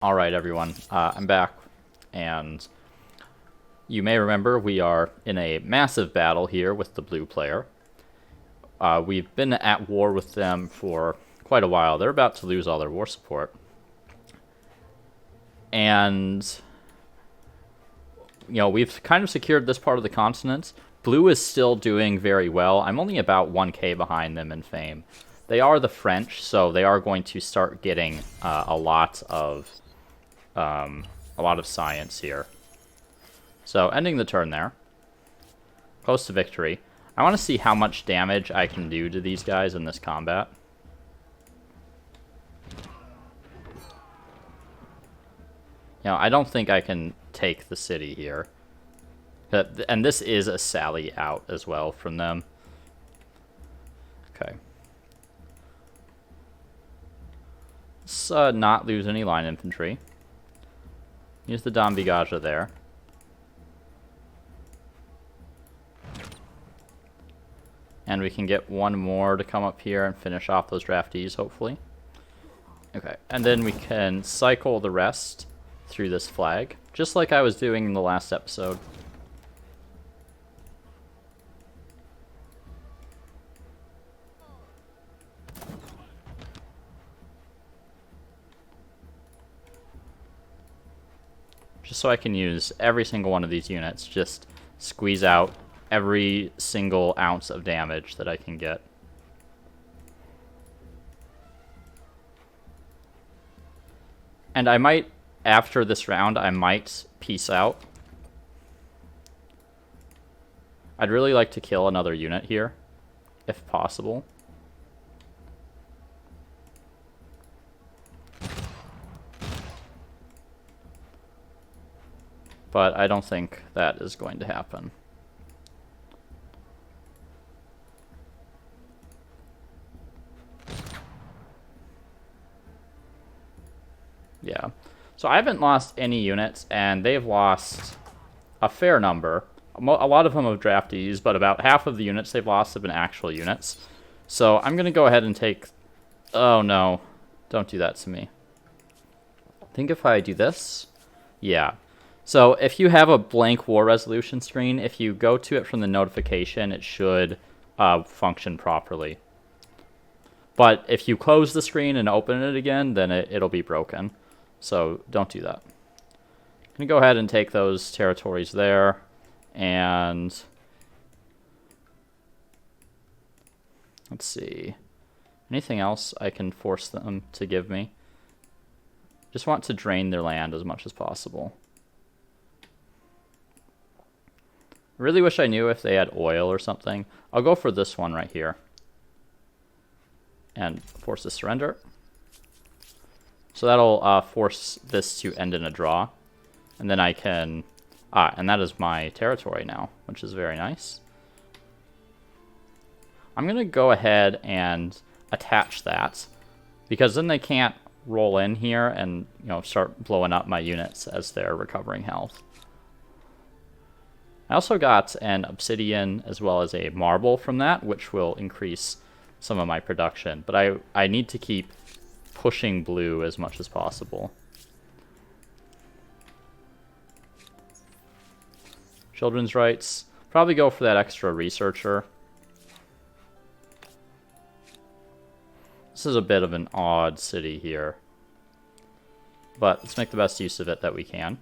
Alright everyone, I'm back, and you may remember we are in a massive battle here with the blue player. We've been at war with them for quite a while. They're about to lose all their war support. And, we've kind of secured this part of the continent. Blue is still doing very well. I'm only about 1k behind them in fame. They are the French, so they are going to start getting a lot of science here. So, ending the turn there. Close to victory. I want to see how much damage I can do to these guys in this combat. I don't think I can take the city here. And this is a sally out as well from them. Okay. Let's not lose any line infantry. Use the Dambigaja there. And we can get one more to come up here and finish off those draftees, hopefully. Okay, and then we can cycle the rest through this flag, just like I was doing in the last episode. Just so I can use every single one of these units, just squeeze out every single ounce of damage that I can get. And I might, after this round, I might peace out. I'd really like to kill another unit here, if possible. But I don't think that is going to happen. Yeah. So I haven't lost any units, and they've lost a fair number. A lot of them have draftees, but about half of the units they've lost have been actual units. So I'm going to go ahead and take... Oh, no. Don't do that to me. I think if I do this... Yeah. So if you have a blank war resolution screen, if you go to it from the notification, it should function properly. But if you close the screen and open it again, then it'll be broken. So don't do that. I'm going to go ahead and take those territories there. And let's see. Anything else I can force them to give me? Just want to drain their land as much as possible. I really wish I knew if they had oil or something. I'll go for this one right here. And force the surrender. So that'll force this to end in a draw. And then I can... and that is my territory now, which is very nice. I'm going to go ahead and attach that, because then they can't roll in here and start blowing up my units as they're recovering health. I also got an obsidian as well as a marble from that, which will increase some of my production. But I need to keep pushing blue as much as possible. Children's rights. Probably go for that extra researcher. This is a bit of an odd city here. But let's make the best use of it that we can.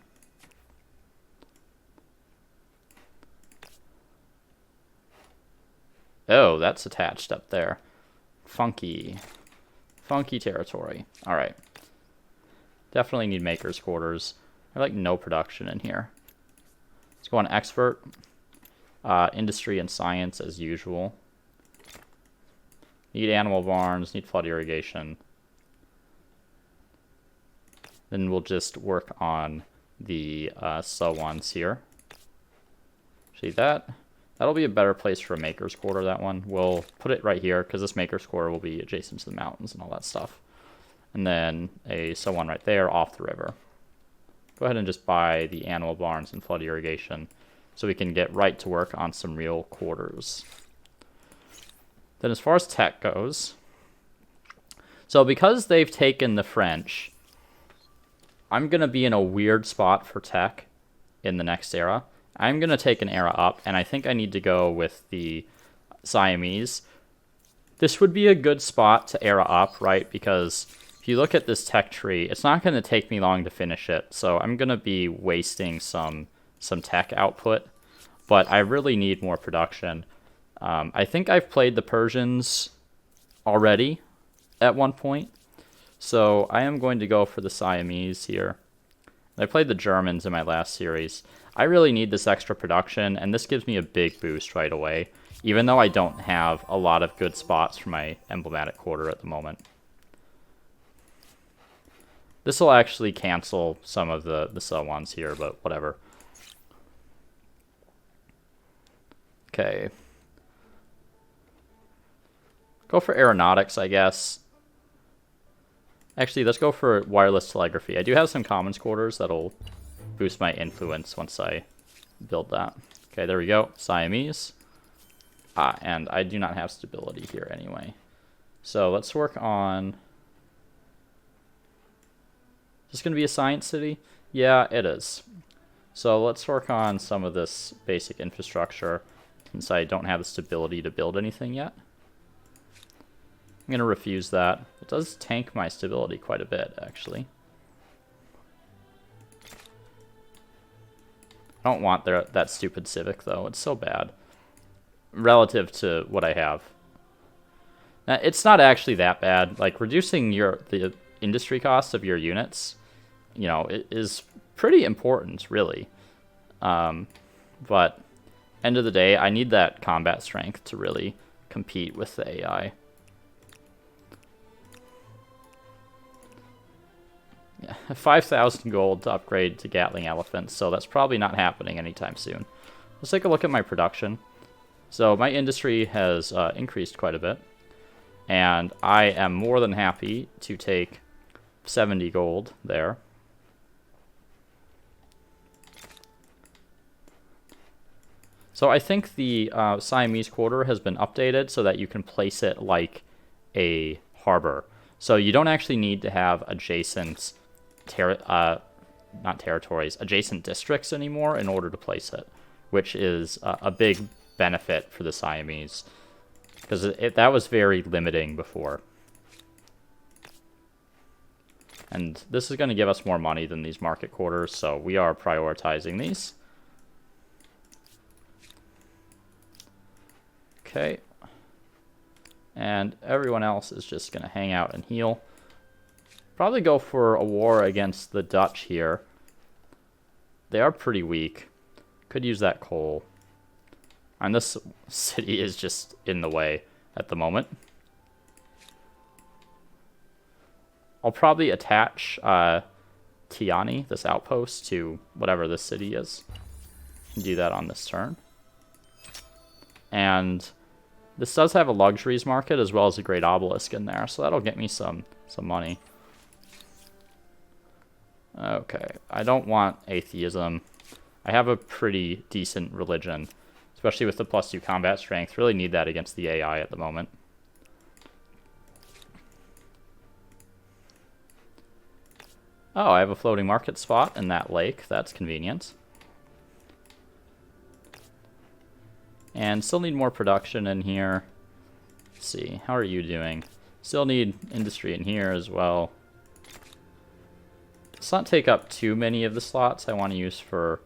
Oh, that's attached up there. Funky. Funky territory. Alright. Definitely need maker's quarters. I like no production in here. Let's go on expert. Industry and science as usual. Need animal barns, need flood irrigation. Then we'll just work on the ones here. See that? That'll be a better place for a maker's quarter, that one. We'll put it right here, because this maker's quarter will be adjacent to the mountains and all that stuff. And then a one right there off the river. Go ahead and just buy the animal barns and flood irrigation so we can get right to work on some real quarters. Then as far as tech goes, so because they've taken the French, I'm going to be in a weird spot for tech in the next era. I'm going to take an era up, and I think I need to go with the Siamese. This would be a good spot to era up, right? Because if you look at this tech tree, it's not going to take me long to finish it. So I'm going to be wasting some tech output, but I really need more production. I think I've played the Persians already at one point. So I am going to go for the Siamese here. I played the Germans in my last series. I really need this extra production, and this gives me a big boost right away, even though I don't have a lot of good spots for my emblematic quarter at the moment. This will actually cancel some of the sell ones here, but whatever. Okay. Go for aeronautics, I guess. Actually, let's go for wireless telegraphy. I do have some commons quarters that'll boost my influence once I build that. Okay, there we go. Siamese. And I do not have stability here anyway. So let's work on... Is this going to be a science city? Yeah, it is. So let's work on some of this basic infrastructure, since I don't have the stability to build anything yet. I'm going to refuse that. It does tank my stability quite a bit, actually. I don't want that stupid civic, though. It's so bad. Relative to what I have. Now, it's not actually that bad. Like, reducing the industry cost of your units, you know, it is pretty important, really. But, end of the day, I need that combat strength to really compete with the AI. Yeah, 5,000 gold to upgrade to Gatling Elephants, so that's probably not happening anytime soon. Let's take a look at my production. So my industry has increased quite a bit, and I am more than happy to take 70 gold there. So I think the Siamese quarter has been updated so that you can place it like a harbor. So you don't actually need to have adjacent not territories, adjacent districts anymore in order to place it, which is a big benefit for the Siamese, because that was very limiting before. And this is going to give us more money than these market quarters, so we are prioritizing these. Okay. And everyone else is just going to hang out and heal. Probably go for a war against the Dutch here. They are pretty weak. Could use that coal. And this city is just in the way at the moment. I'll probably attach Tiani, this outpost, to whatever this city is. Do that on this turn. And this does have a luxuries market as well as a great obelisk in there, so that'll get me some money. Okay, I don't want atheism. I have a pretty decent religion, especially with the +2 combat strength. Really need that against the AI at the moment. Oh, I have a floating market spot in that lake. That's convenient. And still need more production in here. Let's see, how are you doing? Still need industry in here as well. Let's not take up too many of the slots I want to use for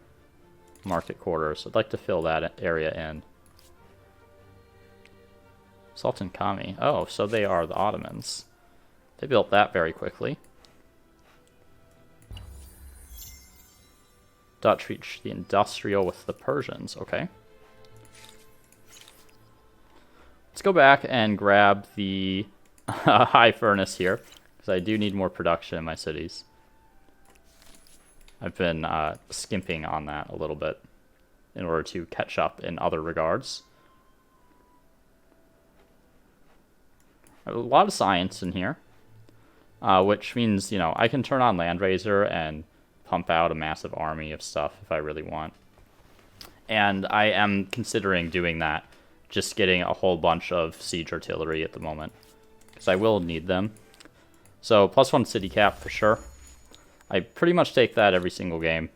market quarters. I'd like to fill that area in. Sultan Kami. Oh, so they are the Ottomans. They built that very quickly. Dutch reached the industrial with the Persians. Okay. Let's go back and grab the high furnace here, because I do need more production in my cities. I've been skimping on that a little bit in order to catch up in other regards. A lot of science in here, which means, you know, I can turn on Landraiser and pump out a massive army of stuff if I really want. And I am considering doing that, just getting a whole bunch of siege artillery at the moment, because I will need them. So +1 city cap for sure. I pretty much take that every single game.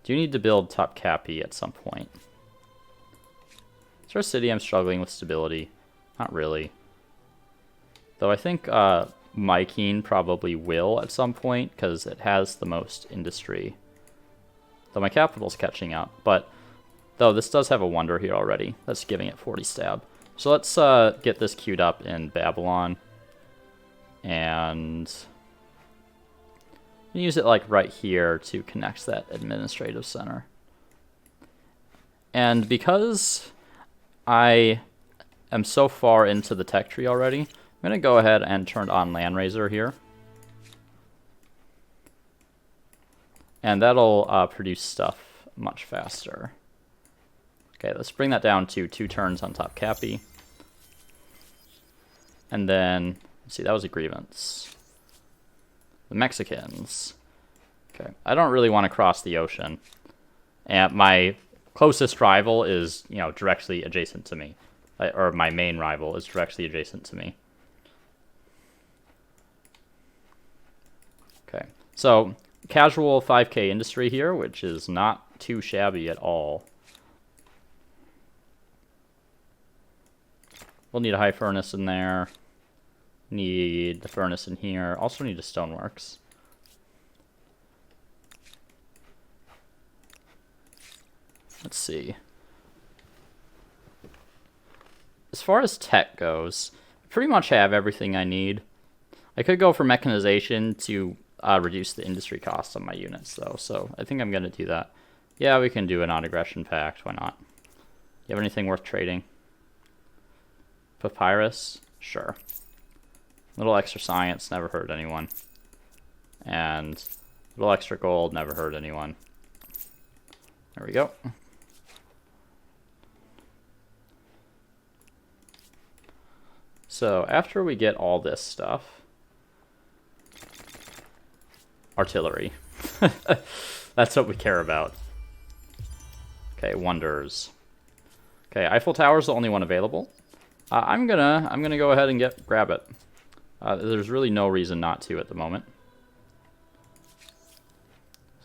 Do need to build Topkapi at some point. Is there a city I'm struggling with stability? Not really. Though I think Mykene probably will at some point, because it has the most industry. Though my capital's catching up. But, though, this does have a wonder here already. That's giving it 40 stab. So let's get this queued up in Babylon. And use it like right here to connect that administrative center. And because I am so far into the tech tree already, I'm going to go ahead and turn on Landraiser here. And that'll produce stuff much faster. Okay, let's bring that down to 2 turns on Topkapi. And then, let's see, that was a grievance. The Mexicans. Okay, I don't really want to cross the ocean. And my closest rival is, you know, directly adjacent to me. Or my main rival is directly adjacent to me. Okay, so casual 5k industry here, which is not too shabby at all. We'll need a high furnace in there. Need the furnace in here. Also need a stoneworks. Let's see. As far as tech goes, I pretty much have everything I need. I could go for mechanization to reduce the industry costs on my units, though, so I think I'm going to do that. Yeah, we can do a non-aggression pact. Why not? You have anything worth trading? Papyrus? Sure. Little extra science, never hurt anyone. And little extra gold, never hurt anyone. There we go. So after we get all this stuff, artillery. That's what we care about. Okay, wonders. Okay, Eiffel Tower's the only one available. I'm gonna go ahead and grab it. There's really no reason not to at the moment.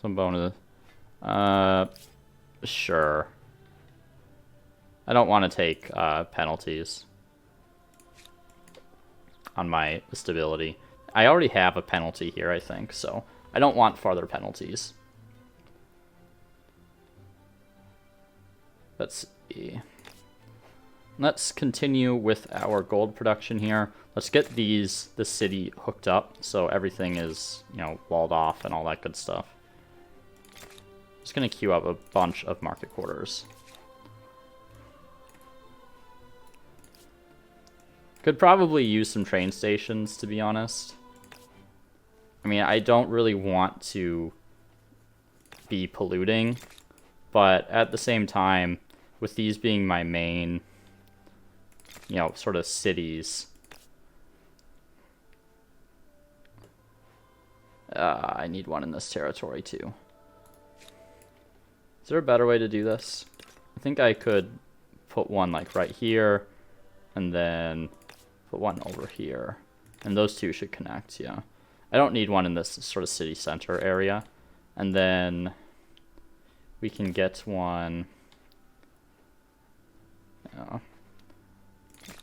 Some bonus. Sure. I don't want to take penalties on my stability. I already have a penalty here, I think, so I don't want farther penalties. Let's see. Let's continue with our gold production here. Let's get the city hooked up so everything is, you know, walled off and all that good stuff. Just gonna queue up a bunch of market quarters. Could probably use some train stations, to be honest. I mean, I don't really want to be polluting, but at the same time, with these being my main, you know, sort of cities, I need one in this territory too. Is there a better way to do this? I think I could put one like right here, and then put one over here, and those two should connect. Yeah, I don't need one in this sort of city center area, and then we can get one. Yeah,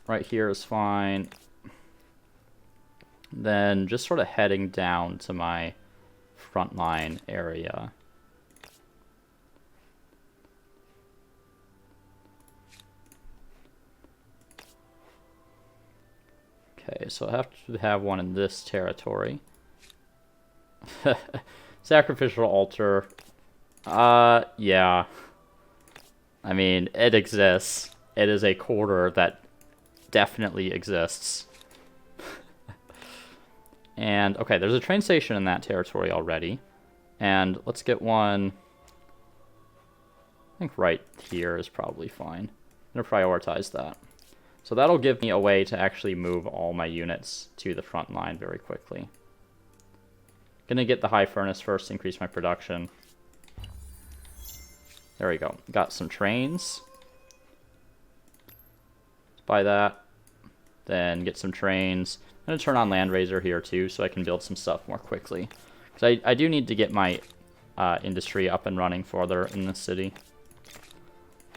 right here is fine. Then just sort of heading down to my frontline area. Okay, so I have to have one in this territory. Sacrificial altar. Yeah. I mean, it exists. It is a quarter that definitely exists. And, okay, there's a train station in that territory already. And let's get one. I think right here is probably fine. I'm going to prioritize that. So that'll give me a way to actually move all my units to the front line very quickly. Gonna get the high furnace first, increase my production. There we go. Got some trains. Let's buy that. Then get some trains. I'm going to turn on Land Raiser here too, so I can build some stuff more quickly. Because I do need to get my industry up and running further in this city.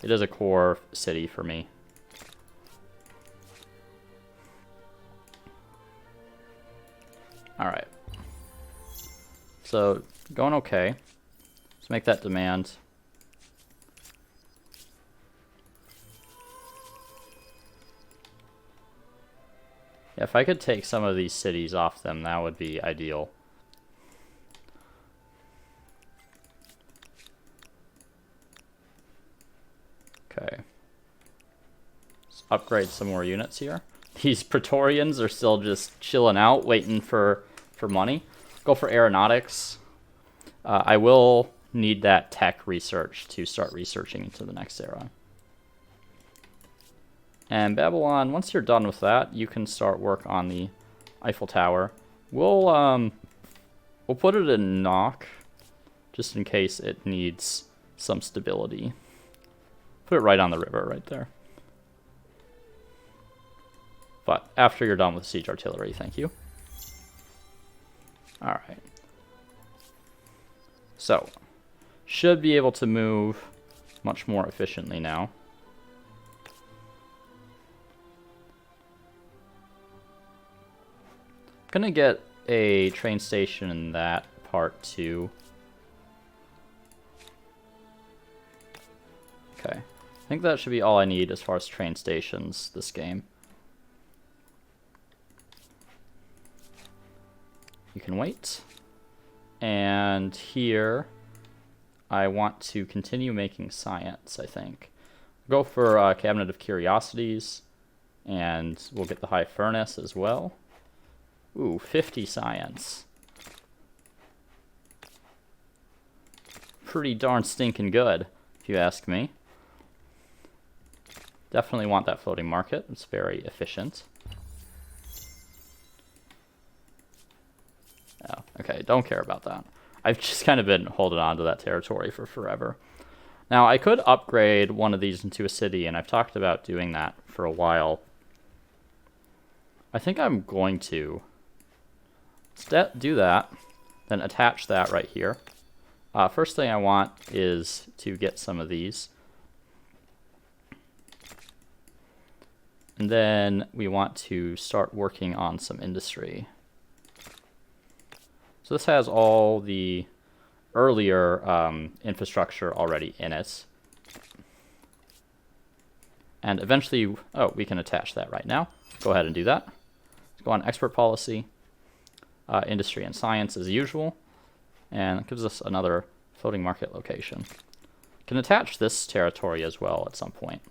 It is a core city for me. Alright. So, going okay. Let's make that demand. Yeah, if I could take some of these cities off them, that would be ideal. Okay. Let's upgrade some more units here. These Praetorians are still just chilling out, waiting for money. Go for aeronautics. I will need that tech research to start researching into the next era. And Babylon, once you're done with that, you can start work on the Eiffel Tower. We'll put it in knock, just in case it needs some stability. Put it right on the river, right there. But after you're done with siege artillery, thank you. Alright. So, should be able to move much more efficiently now. Gonna get a train station in that part too. Okay. I think that should be all I need as far as train stations this game. You can wait. And here, I want to continue making science, I think. Go for Cabinet of Curiosities, and we'll get the High Furnace as well. Ooh, 50 science. Pretty darn stinking good, if you ask me. Definitely want that floating market. It's very efficient. Oh, okay, don't care about that. I've just kind of been holding on to that territory for forever. Now, I could upgrade one of these into a city, and I've talked about doing that for a while. I think I'm going to do that, then attach that right here. First thing I want is to get some of these. And then we want to start working on some industry. So this has all the earlier infrastructure already in it. And eventually, oh, we can attach that right now. Go ahead and do that. Let's go on export policy, industry and science as usual. And it gives us another floating market location. Can attach this territory as well at some point.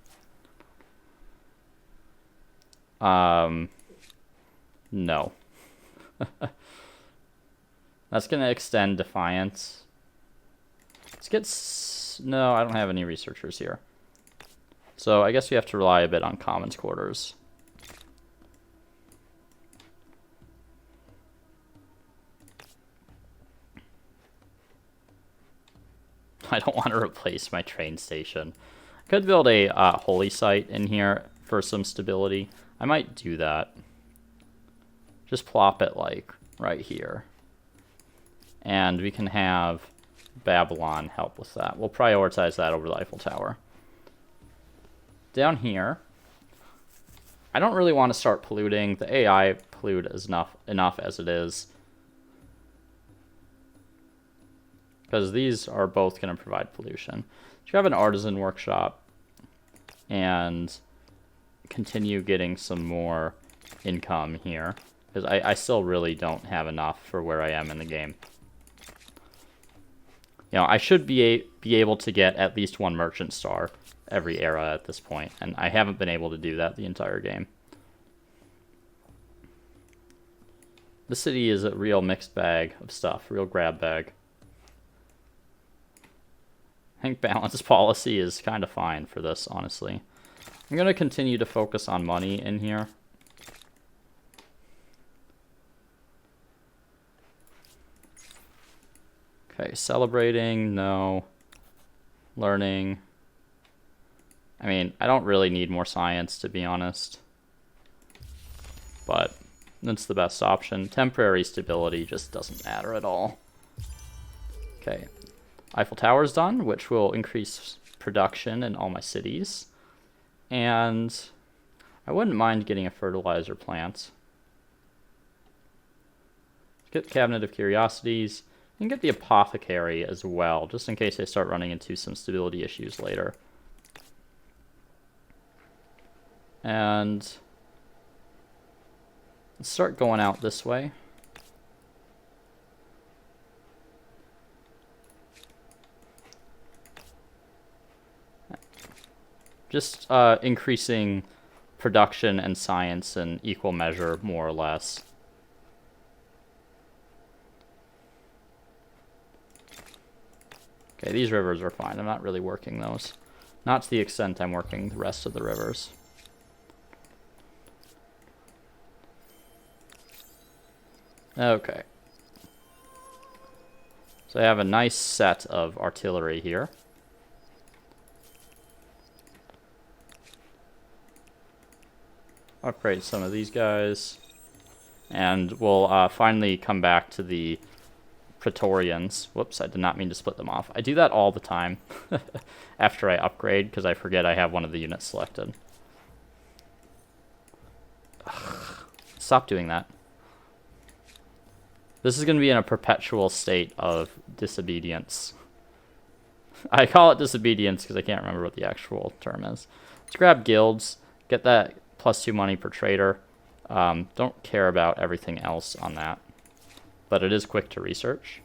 No. That's going to extend Defiance. Let's get... No, I don't have any researchers here. So I guess we have to rely a bit on Commons Quarters. I don't want to replace my train station. I could build a holy site in here for some stability. I might do that. Just plop it like right here. And we can have Babylon help with that. We'll prioritize that over the Eiffel Tower. Down here, I don't really want to start polluting. The AI pollute is enough as it is. Because these are both going to provide pollution. So you have an artisan workshop and continue getting some more income here. Because I still really don't have enough for where I am in the game. You know, I should be able to get at least one merchant star every era at this point, and I haven't been able to do that the entire game. The city is a real mixed bag of stuff, real grab bag. I think balanced policy is kind of fine for this, honestly. I'm going to continue to focus on money in here. Okay, celebrating, no. Learning. I mean, I don't really need more science, to be honest. But That's the best option. Temporary stability just doesn't matter at all. Okay. Eiffel Tower's done, which will increase production in all my cities. And I wouldn't mind getting a fertilizer plant. Get the Cabinet of Curiosities. And get the Apothecary as well, just in case I start running into some stability issues later. And let's start going out this way. Just increasing production and science in equal measure, more or less. Okay, these rivers are fine. I'm not really working those. Not to the extent I'm working the rest of the rivers. Okay. So I have a nice set of artillery here. Upgrade some of these guys. And we'll finally come back to the Praetorians. Whoops, I did not mean to split them off. I do that all the time after I upgrade because I forget I have one of the units selected. Ugh. Stop doing that. This is going to be in a perpetual state of disobedience. I call it disobedience because I can't remember what the actual term is. Let's grab guilds. Get that +2 money per trader. Don't care about everything else on that. But it is quick to research.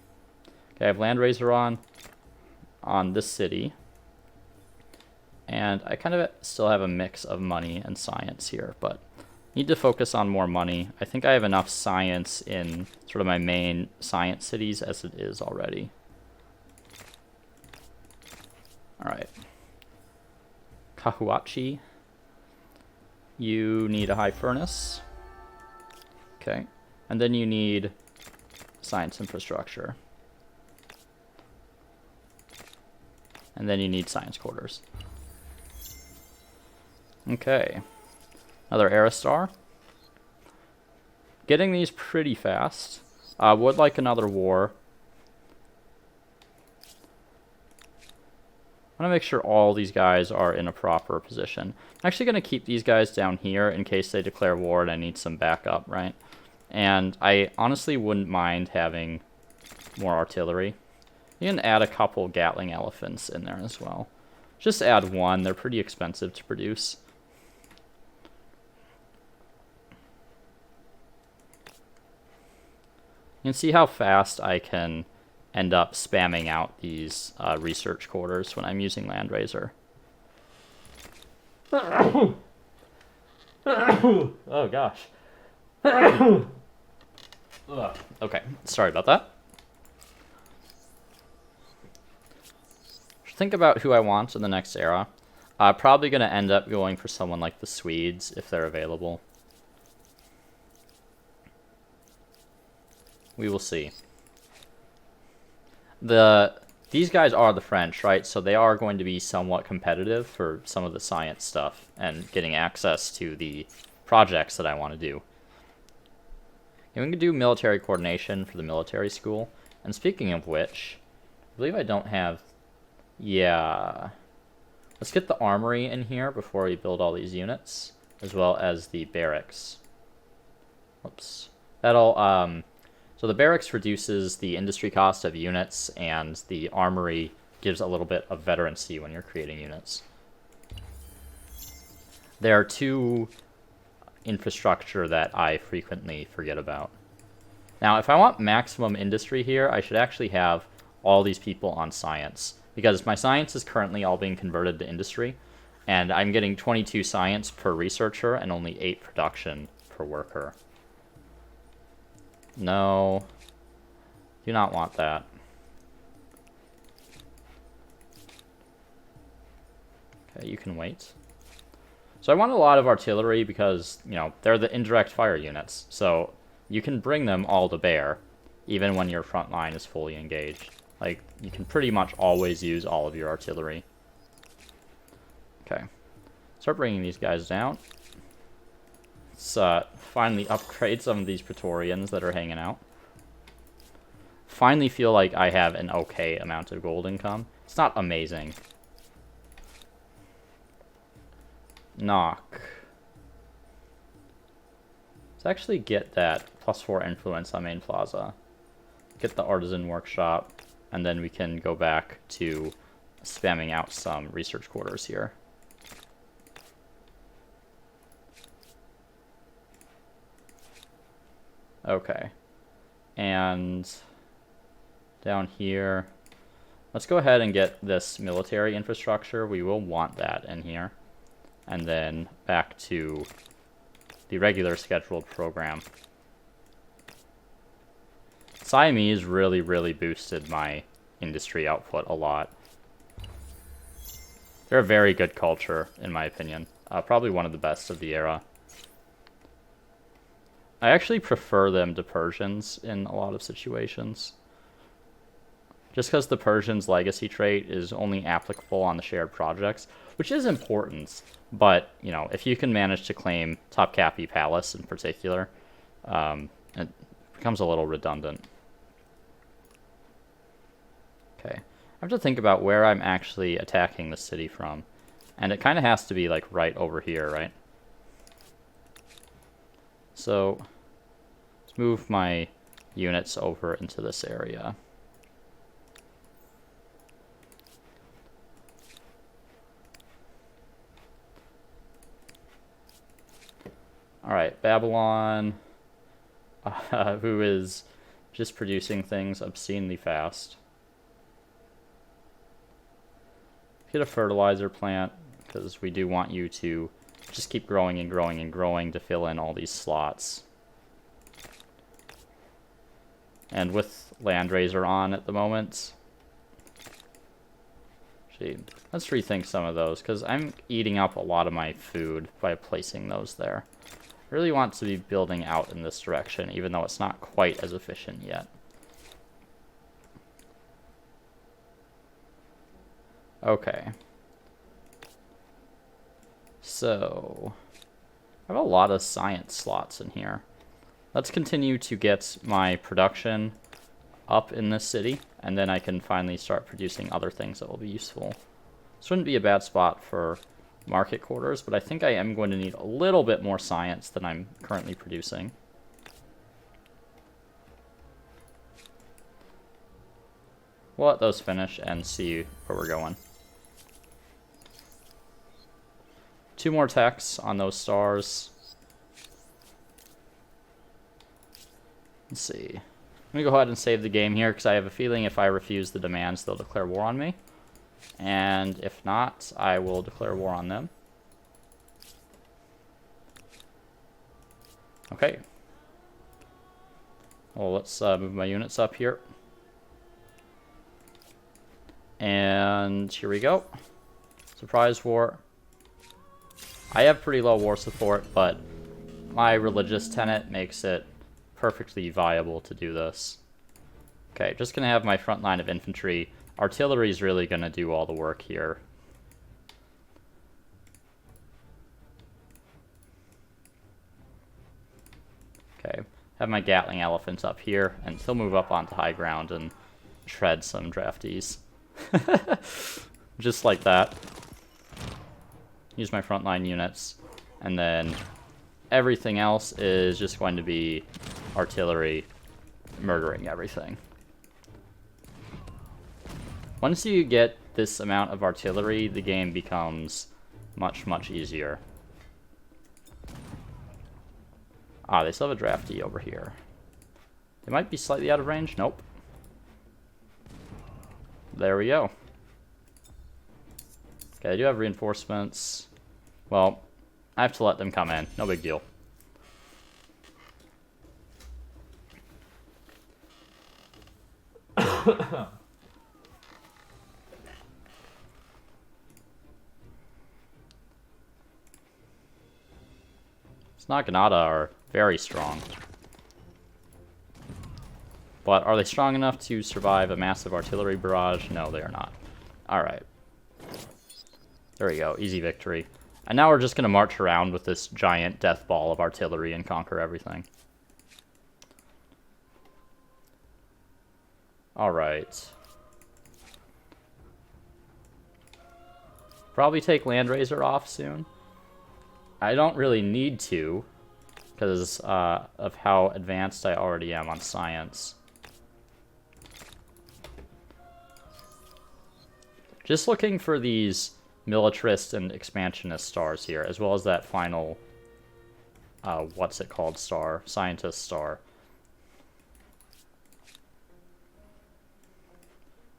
Okay, I have Landraiser on this city. And I kind of still have a mix of money and science here, but need to focus on more money. I think I have enough science in sort of my main science cities as it is already. Alright. Kahuachi. You need a high furnace. Okay. And then you need science infrastructure. And then you need science quarters. Okay. Another Aristar. Getting these pretty fast. Would like another war. I want to make sure all these guys are in a proper position. I'm actually going to keep these guys down here in case they declare war and I need some backup, right? And I honestly wouldn't mind having more artillery. You can add a couple Gatling elephants in there as well. Just add one. They're pretty expensive to produce. You can see how fast I can end up spamming out these research quarters when I'm using Landraiser. Oh gosh. Okay, sorry about that. Think about who I want in the next era. Probably going to end up going for someone like the Swedes if they're available. We will see. These guys are the French, right? So they are going to be somewhat competitive for some of the science stuff and getting access to the projects that I want to do. And we can do military coordination for the military school. And speaking of which, I believe I don't have... Yeah. Let's get the armory in here before we build all these units, as well as the barracks. Oops. That'll, so the barracks reduces the industry cost of units, and the armory gives a little bit of veterancy when you're creating units. There are two infrastructure that I frequently forget about. Now, if I want maximum industry here, I should actually have all these people on science, because my science is currently all being converted to industry, and I'm getting 22 science per researcher and only 8 production per worker. No, do not want that. Okay, you can wait. So I want a lot of artillery because, you know, they're the indirect fire units, so you can bring them all to bear, even when your front line is fully engaged. Like, you can pretty much always use all of your artillery. Okay. Start bringing these guys down. Let's finally upgrade some of these Praetorians that are hanging out. Finally feel like I have an okay amount of gold income. It's not amazing. Knock. Let's actually get that +4 influence on main plaza. Get the artisan workshop, and then we can go back to spamming out some research quarters here. Okay. And down here, let's go ahead and get this military infrastructure. We will want that in here. And then back to the regular scheduled program. Siamese really boosted my industry output a lot. They're a very good culture, in my opinion. Probably one of the best of the era. I actually prefer them to Persians in a lot of situations. Just because the Persians' legacy trait is only applicable on the shared projects, which is important. But, you know, if you can manage to claim Topkapi Palace in particular, it becomes a little redundant. Okay. I have to think about where I'm actually attacking the city from. And it kind of has to be, like, right over here, right? So, let's move my units over into this area. Alright, Babylon, who is just producing things obscenely fast. Get a fertilizer plant, because we do want you to just keep growing and growing and growing to fill in all these slots. And with Landraiser on at the moment, actually, let's rethink some of those, because I'm eating up a lot of my food by placing those there. I really want to be building out in this direction, even though it's not quite as efficient yet. Okay. So, I have a lot of science slots in here. Let's continue to get my production up in this city, and then I can finally start producing other things that will be useful. This wouldn't be a bad spot for market quarters, but I think I am going to need a little bit more science than I'm currently producing. We'll let those finish and see where we're going. 2 more techs on those stars. Let's see. I'm going to go ahead and save the game here, because I have a feeling if I refuse the demands, they'll declare war on me. And if not, I will declare war on them. Okay. Well, let's move my units up here. And here we go. Surprise war. I have pretty low war support, but my religious tenet makes it perfectly viable to do this. Okay, just gonna have my front line of infantry. Artillery is really gonna do all the work here. Okay, have my Gatling elephants up here, and he'll move up onto high ground and shred some draftees. Just like that. Use my frontline units, and then everything else is just going to be artillery murdering everything. Once you get this amount of artillery, the game becomes much easier. Ah, they still have a draftee over here. They might be slightly out of range. Nope. There we go. Okay, I do have reinforcements. Well, I have to let them come in. No big deal. Naginata are very strong. But are they strong enough to survive a massive artillery barrage? No, they are not. Alright. There we go. Easy victory. And now we're just going to march around with this giant death ball of artillery and conquer everything. Alright. Probably take Landraiser off soon. I don't really need to, because of how advanced I already am on science. Just looking for these militarist and expansionist stars here, as well as that final, what's it called star? Scientist star.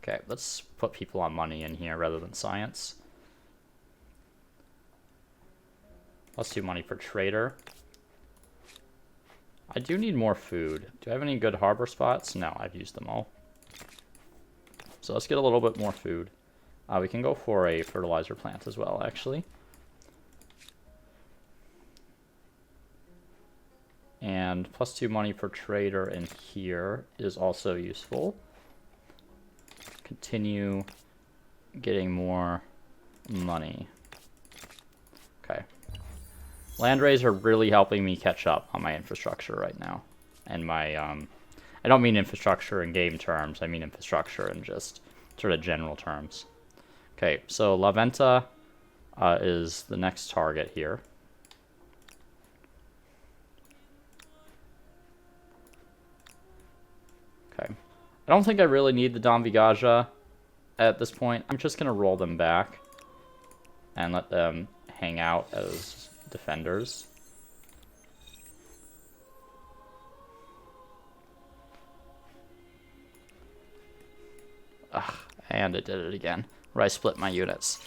Okay, let's put people on money in here rather than science. Let's do money for trader. I do need more food. Do I have any good harbor spots? No, I've used them all. So let's get a little bit more food. We can go for a fertilizer plant as well, actually. And +2 money for trader in here is also useful. Continue getting more money. Okay. Landrays are really helping me catch up on my infrastructure right now. And my, I don't mean infrastructure in game terms, I mean infrastructure in just sort of general terms. Okay, so La Venta is the next target here. Okay. I don't think I really need the Dom Vigaja at this point. I'm just going to roll them back and let them hang out as defenders. Ugh, and it did it again, where I split my units.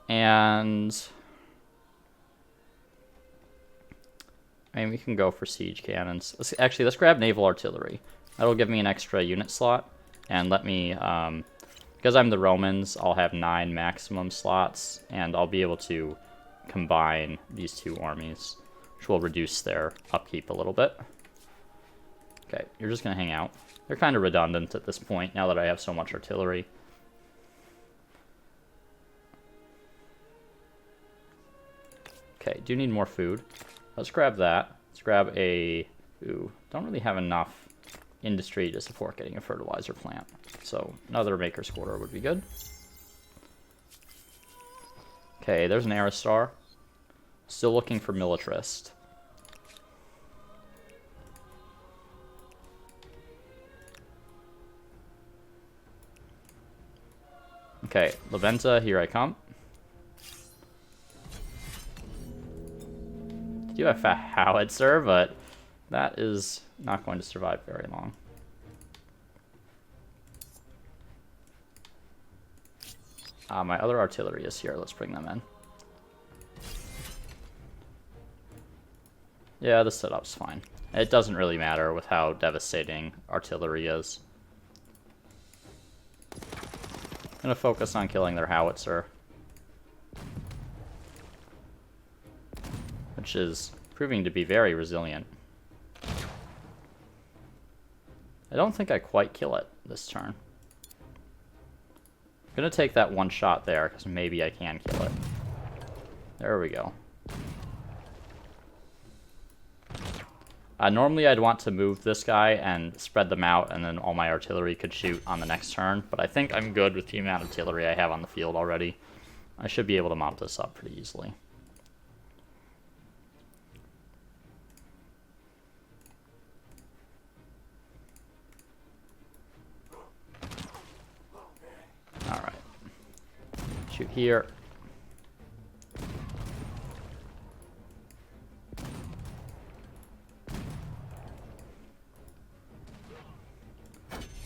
And I mean, we can go for siege cannons. Let's grab naval artillery. That'll give me an extra unit slot, and let me, because I'm the Romans, I'll have 9 maximum slots, and I'll be able to combine these two armies, which will reduce their upkeep a little bit. Okay, you're just going to hang out. They're kind of redundant at this point, now that I have so much artillery. Okay, do need more food. Let's grab that. Let's grab a... Ooh, don't really have enough industry to support getting a fertilizer plant. So another maker's quarter would be good. Okay, there's an Aristar. Still looking for militarist. Okay, La Venta, here I come. I do have a howitzer, but that is not going to survive very long. My other artillery is here. Let's bring them in. Yeah, the setup's fine. It doesn't really matter with how devastating artillery is. I'm going to focus on killing their howitzer, which is proving to be very resilient. I don't think I quite kill it this turn. I'm going to take that one shot there, because maybe I can kill it. There we go. Normally I'd want to move this guy and spread them out, and then all my artillery could shoot on the next turn, but I think I'm good with the amount of artillery I have on the field already. I should be able to mop this up pretty easily. Alright. Shoot here.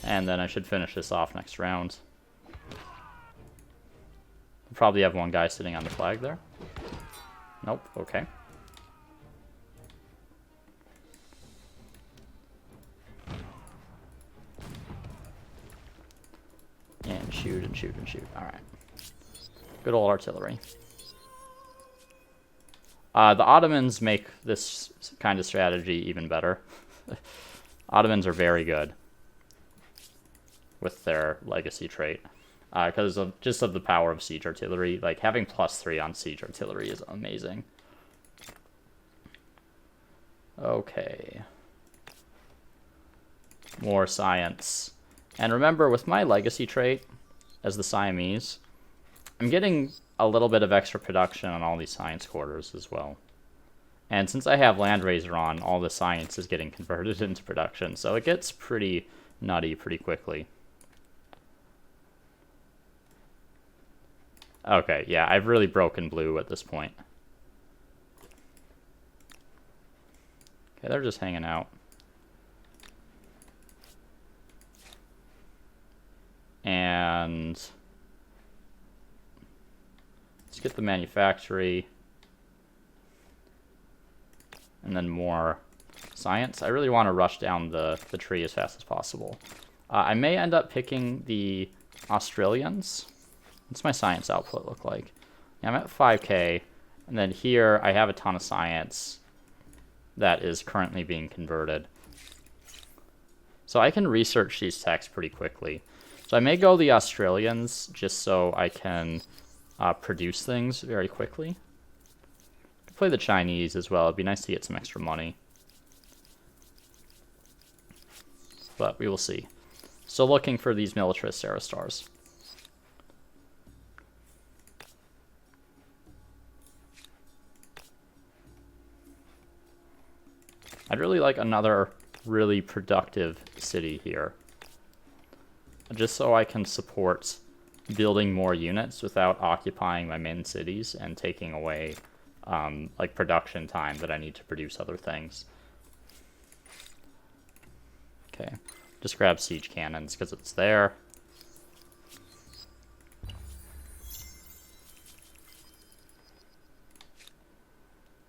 And then I should finish this off next round. Probably have one guy sitting on the flag there. Nope, okay. And shoot and shoot and shoot. Alright. Good old artillery. The Ottomans make this kind of strategy even better. Ottomans are very good with their legacy trait. because of just of the power of siege artillery. Like, having +3 on siege artillery is amazing. Okay. More science. And remember, with my legacy trait as the Siamese, I'm getting a little bit of extra production on all these science quarters as well. And since I have Landraiser on, all the science is getting converted into production, so it gets pretty nutty pretty quickly. Okay, yeah, I've really broken blue at this point. Okay, they're just hanging out. And let's get the manufactory. And then more science. I really want to rush down the tree as fast as possible. I may end up picking the Australians. What's my science output look like? Yeah, I'm at 5K. And then here I have a ton of science that is currently being converted. So I can research these techs pretty quickly. So I may go the Australians just so I can produce things very quickly. Play the Chinese as well. It'd be nice to get some extra money. But we will see. Still looking for these militarist Sarastars. I'd really like another really productive city here. Just so I can support building more units without occupying my main cities and taking away like production time that I need to produce other things. Okay, just grab siege cannons because it's there.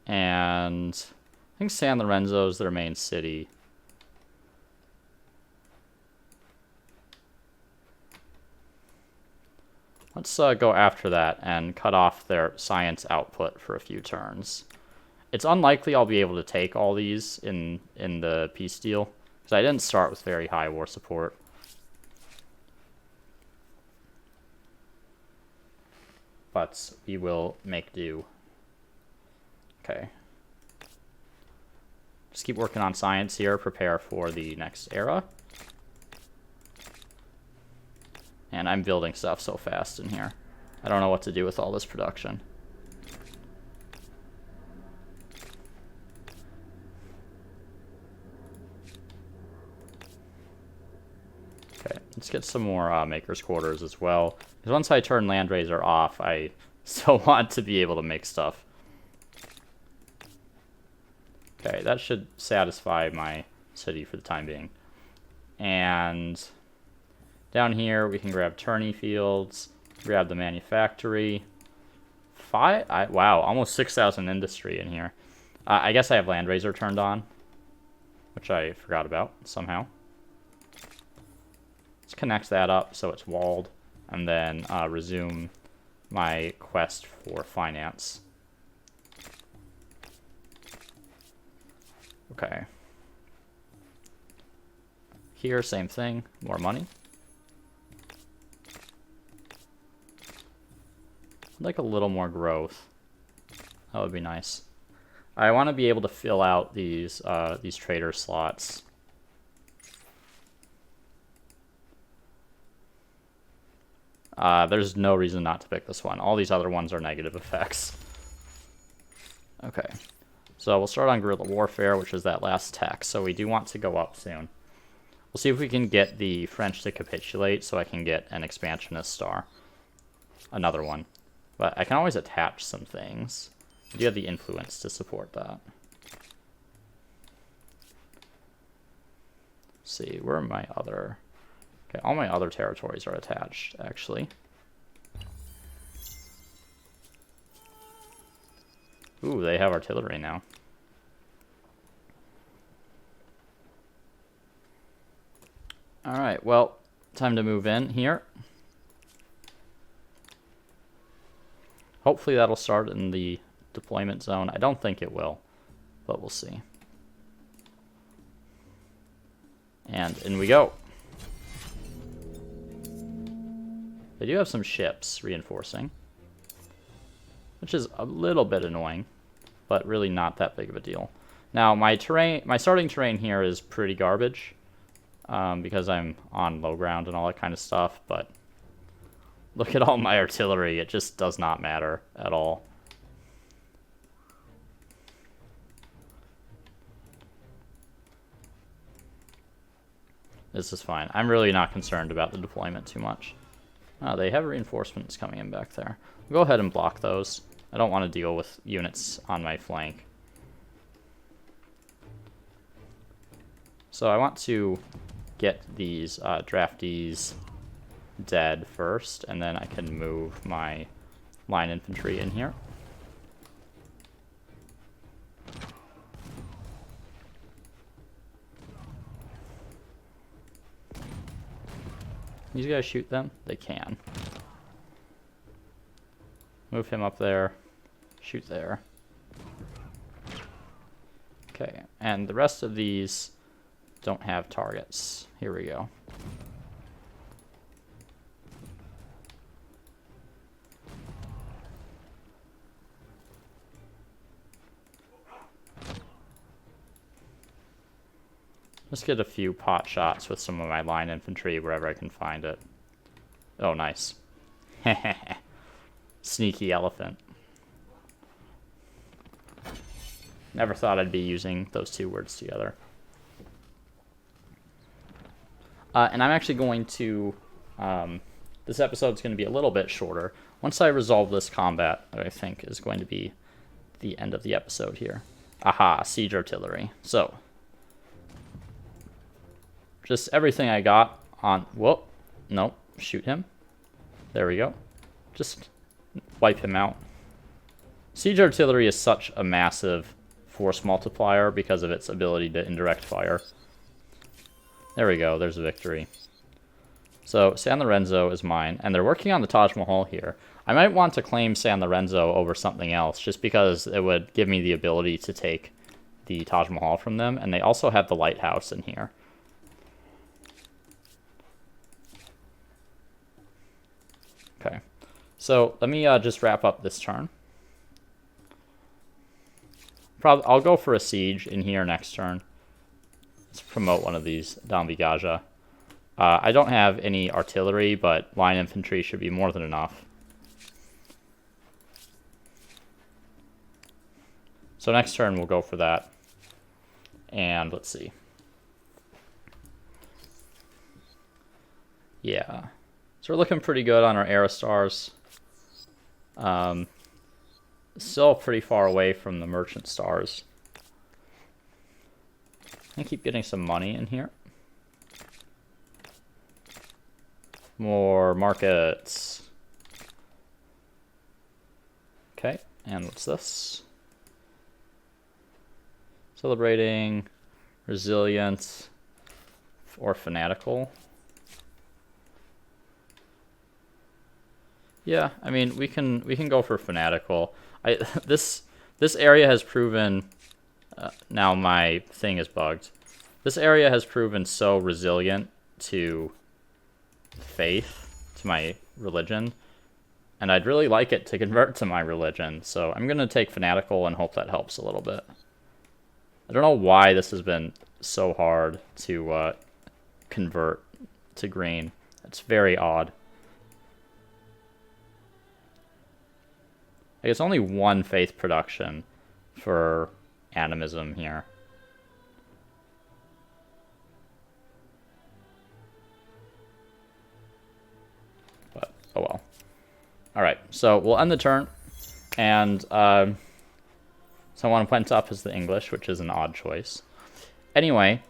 And I think San Lorenzo is their main city. Let's go after that and cut off their science output for a few turns. It's unlikely I'll be able to take all these in the peace deal, because I didn't start with very high war support. But we will make do. Okay. Just keep working on science here, prepare for the next era. And I'm building stuff so fast in here. I don't know what to do with all this production. Okay, let's get some more maker's quarters as well. Because once I turn Landraiser off, I still want to be able to make stuff. Okay, that should satisfy my city for the time being. And down here, we can grab tourney fields, grab the manufactory. Wow, almost 6,000 industry in here. I guess I have Landraiser turned on, which I forgot about somehow. Let's connect that up so it's walled, and then resume my quest for finance. Okay. Here, same thing, more money. I'd like a little more growth. That would be nice. I want to be able to fill out these trader slots. There's no reason not to pick this one. All these other ones are negative effects. Okay. So we'll start on guerrilla warfare, which is that last tech. So we do want to go up soon. We'll see if we can get the French to capitulate so I can get an expansionist star. Another one. But I can always attach some things. I do have the influence to support that. Let's see, where are my other... Okay, all my other territories are attached, actually. Ooh, they have artillery now. Alright, well, time to move in here. Hopefully that'll start in the deployment zone. I don't think it will, but we'll see. And in we go. They do have some ships reinforcing, which is a little bit annoying, but really not that big of a deal. Now, my starting terrain here is pretty garbage, because I'm on low ground and all that kind of stuff, but look at all my artillery. It just does not matter at all. This is fine. I'm really not concerned about the deployment too much. Oh, they have reinforcements coming in back there. Go ahead and block those. I don't want to deal with units on my flank. So I want to get these draftees dead first, and then I can move my line infantry in here. These guys shoot them? They can. Move him up there. Shoot there. Okay, and the rest of these don't have targets. Here we go. Let's get a few pot shots with some of my line infantry wherever I can find it. Oh, nice. Sneaky elephant. Never thought I'd be using those two words together. And I'm actually going to... this episode's going to be a little bit shorter. Once I resolve this combat, that I think is going to be the end of the episode here. Aha, siege artillery. So... just everything I got on... whoop. Nope. Shoot him. There we go. Just wipe him out. Siege artillery is such a massive force multiplier because of its ability to indirect fire. There we go. There's a victory. So San Lorenzo is mine. And they're working on the Taj Mahal here. I might want to claim San Lorenzo over something else just because it would give me the ability to take the Taj Mahal from them. And they also have the lighthouse in here. Okay, so let me just wrap up this turn. I'll go for a siege in here next turn. Let's promote one of these Dambigaja. I don't have any artillery, but line infantry should be more than enough. So next turn we'll go for that. And let's see. Yeah. So we're looking pretty good on our Aerostars. Still pretty far away from the Merchant Stars. I keep getting some money in here. More markets. Okay, and what's this? Celebrating, resilient, or fanatical. Yeah, I mean we can go for fanatical. This area has proven now my thing is bugged. This area has proven so resilient to faith, to my religion, and I'd really like it to convert to my religion. So I'm gonna take fanatical and hope that helps a little bit. I don't know why this has been so hard to convert to green. It's very odd. I guess only one faith production for animism here. But, oh well. Alright, so we'll end the turn. And someone went up as the English, which is an odd choice. Anyway,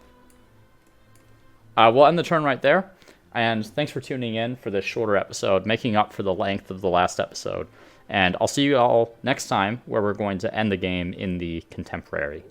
we'll end the turn right there. And thanks for tuning in for this shorter episode, making up for the length of the last episode. And I'll see you all next time, where we're going to end the game in the Contemporary.